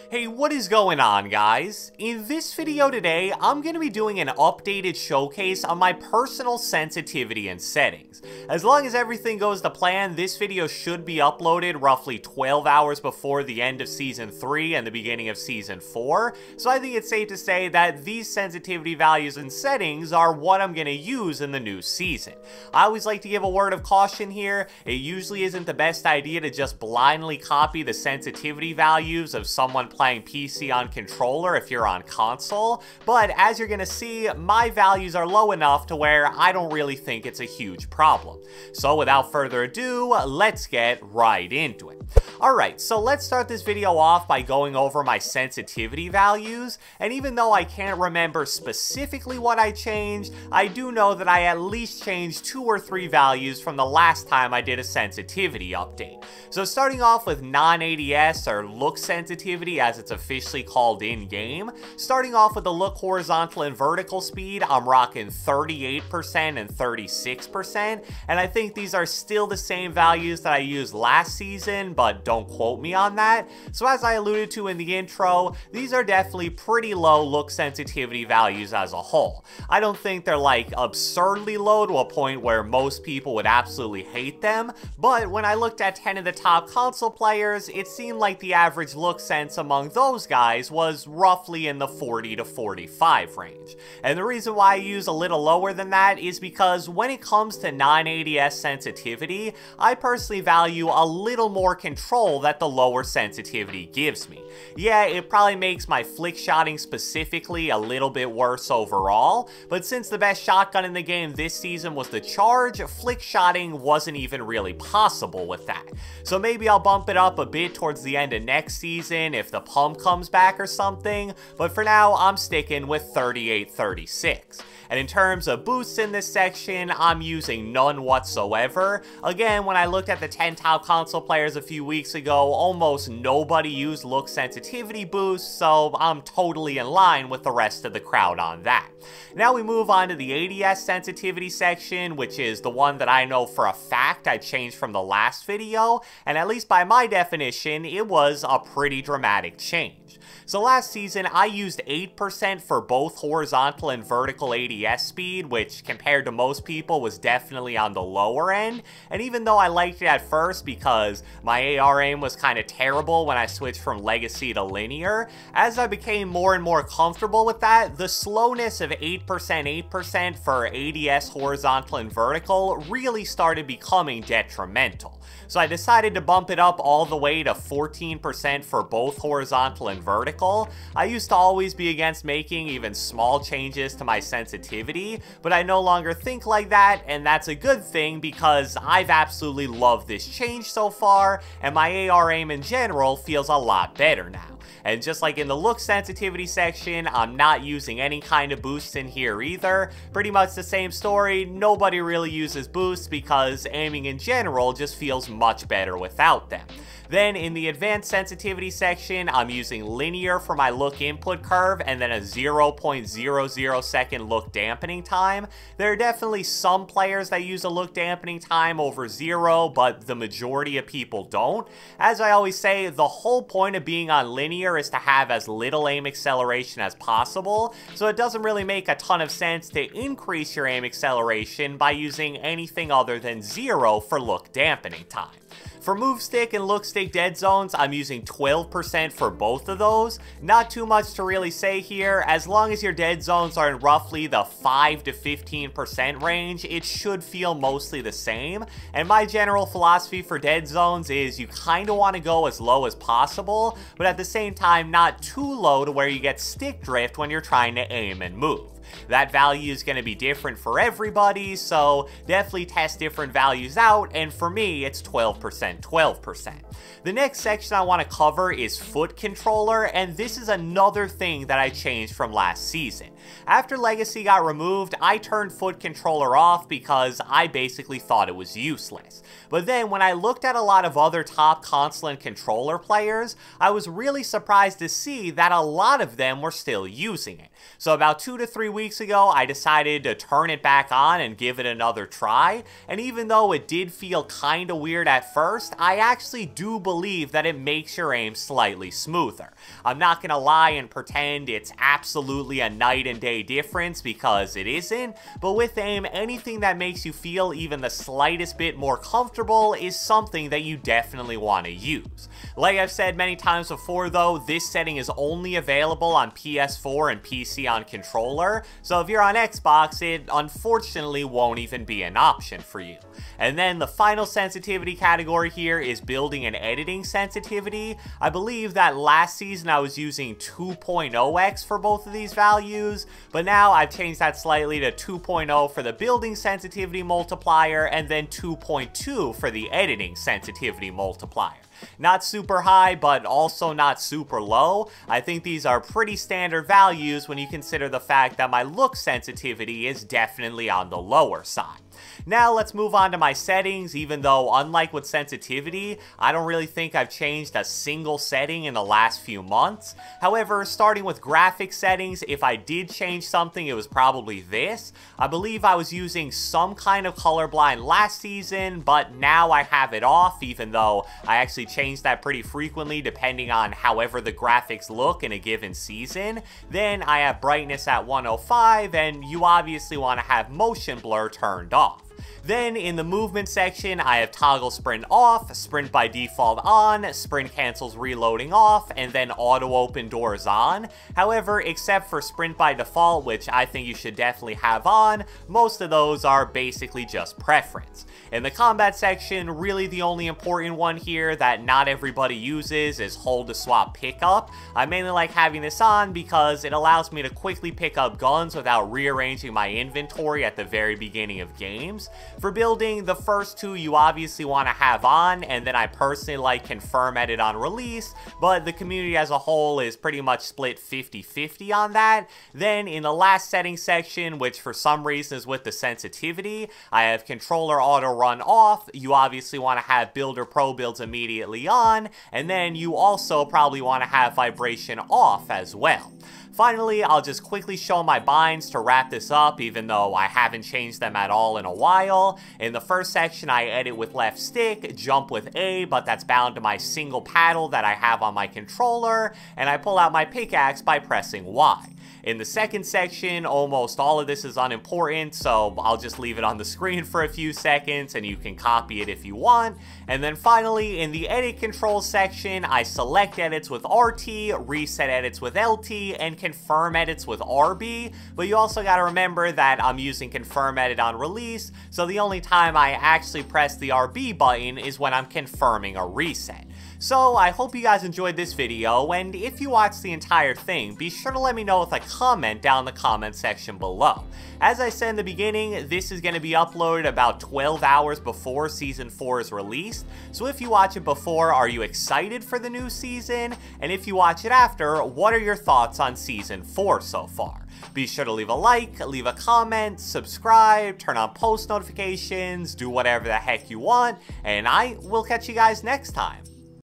Hey, what is going on, guys? In this video today, I'm going to be doing an updated showcase on my personal sensitivity and settings. As long as everything goes to plan, this video should be uploaded roughly 12 hours before the end of Season 3 and the beginning of Season 4, so I think it's safe to say that these sensitivity values and settings are what I'm going to use in the new season. I always like to give a word of caution here. It usually isn't the best idea to just blindly copy the sensitivity values of someone playing PC on controller if you're on console, but as you're gonna see, my values are low enough to where I don't really think it's a huge problem. So without further ado, let's get right into it. Alright, so let's start this video off by going over my sensitivity values, and even though I can't remember specifically what I changed, I do know that I at least changed 2 or 3 values from the last time I did a sensitivity update. So starting off with non-ADS or look sensitivity as it's officially called in-game, starting off with the look horizontal and vertical speed, I'm rocking 38% and 36%, and I think these are still the same values that I used last season, but don't quote me on that. So as I alluded to in the intro, these are definitely pretty low look sensitivity values as a whole. I don't think they're like absurdly low to a point where most people would absolutely hate them, but when I looked at 10 of the top console players, it seemed like the average look sense among those guys was roughly in the 40 to 45 range. And the reason why I use a little lower than that is because when it comes to non-ADS sensitivity, I personally value a little more control that the lower sensitivity gives me. Yeah, it probably makes my flick shotting specifically a little bit worse overall, but since the best shotgun in the game this season was the charge, flick shotting wasn't even really possible with that. So maybe I'll bump it up a bit towards the end of next season if the pump comes back or something, but for now I'm sticking with 38-36. And in terms of boosts in this section, I'm using none whatsoever. Again, when I looked at the 10 top console players a few weeks ago, almost nobody used look sensitivity boosts, so I'm totally in line with the rest of the crowd on that. Now we move on to the ADS sensitivity section, which is the one that I know for a fact I changed from the last video, and at least by my definition, it was a pretty dramatic change. So last season, I used 8% for both horizontal and vertical ADS speed, which compared to most people was definitely on the lower end, and even though I liked it at first because my AR aim was kind of terrible when I switched from legacy to linear, as I became more and more comfortable with that, the slowness of 8% for ADS horizontal and vertical really started becoming detrimental. So I decided to bump it up all the way to 14% for both horizontal and vertical. I used to always be against making even small changes to my sensitivity, but I no longer think like that, and that's a good thing because I've absolutely loved this change so far, and my AR aim in general feels a lot better now. And just like in the look sensitivity section, I'm not using any kind of boosts in here either. Pretty much the same story, nobody really uses boosts because aiming in general just feels much better without them. Then in the advanced sensitivity section, I'm using linear for my look input curve and then a 0.00 second look dampening time. There are definitely some players that use a look dampening time over 0, but the majority of people don't. As I always say, the whole point of being on linear is to have as little aim acceleration as possible, so it doesn't really make a ton of sense to increase your aim acceleration by using anything other than 0 for look dampening time. For move stick and look stick dead zones, I'm using 12% for both of those. Not too much to really say here. As long as your dead zones are in roughly the 5 to 15% range, it should feel mostly the same. And my general philosophy for dead zones is you kind of want to go as low as possible, but at the same time not too low to where you get stick drift when you're trying to aim and move. That value is going to be different for everybody, so definitely test different values out, and for me, it's 12%, 12%. The next section I want to cover is foot controller, and this is another thing that I changed from last season. After Legacy got removed, I turned foot controller off because I basically thought it was useless. But then when I looked at a lot of other top console and controller players, I was really surprised to see that a lot of them were still using it. So about 2 to 3 weeks ago, I decided to turn it back on and give it another try, and even though it did feel kinda weird at first, I actually do believe that it makes your aim slightly smoother. I'm not gonna lie and pretend it's absolutely a night and day difference, because it isn't, but with aim, anything that makes you feel even the slightest bit more comfortable is something that you definitely want to use. Like I've said many times before though, this setting is only available on PS4 and PC on controller, so if you're on Xbox, it unfortunately won't even be an option for you. And then the final sensitivity category here is building and editing sensitivity. I believe that last season I was using 2.0x for both of these values, but now I've changed that slightly to 2.0 for the building sensitivity multiplier and then 2.2 for the editing sensitivity multiplier. Not super high, but also not super low. I think these are pretty standard values when you consider the fact that my look sensitivity is definitely on the lower side. Now let's move on to my settings, even though unlike with sensitivity, I don't really think I've changed a single setting in the last few months. However, starting with graphics settings, if I did change something, it was probably this. I believe I was using some kind of colorblind last season, but now I have it off, even though I actually change that pretty frequently depending on however the graphics look in a given season. Then I have brightness at 105, and you obviously want to have motion blur turned off. Then in the movement section, I have toggle sprint off, sprint by default on, sprint cancels reloading off, and then auto open doors on. However, except for sprint by default, which I think you should definitely have on, most of those are basically just preference. In the combat section, really the only important one here that not everybody uses is hold to swap pickup. I mainly like having this on because it allows me to quickly pick up guns without rearranging my inventory at the very beginning of games. For building, the first two you obviously want to have on, and then I personally like confirm edit on release, but the community as a whole is pretty much split 50-50 on that. Then in the last settings section, which for some reason is with the sensitivity, I have controller auto run off. You obviously want to have builder pro builds immediately on, and then you also probably want to have vibration off as well. Finally, I'll just quickly show my binds to wrap this up, even though I haven't changed them at all in a while. In the first section, I edit with left stick, jump with A, but that's bound to my single paddle that I have on my controller, and I pull out my pickaxe by pressing Y. In the second section, almost all of this is unimportant, so I'll just leave it on the screen for a few seconds and you can copy it if you want. And then finally, in the edit controls section, I select edits with RT, reset edits with LT, and confirm edits with RB. But you also gotta remember that I'm using confirm edit on release, so the only time I actually press the RB button is when I'm confirming a reset. So I hope you guys enjoyed this video, and if you watched the entire thing, be sure to let me know with a comment down in the comment section below. As I said in the beginning, this is going to be uploaded about 12 hours before Season 4 is released, so if you watch it before, are you excited for the new season? And if you watch it after, what are your thoughts on Season 4 so far? Be sure to leave a like, leave a comment, subscribe, turn on post notifications, do whatever the heck you want, and I will catch you guys next time.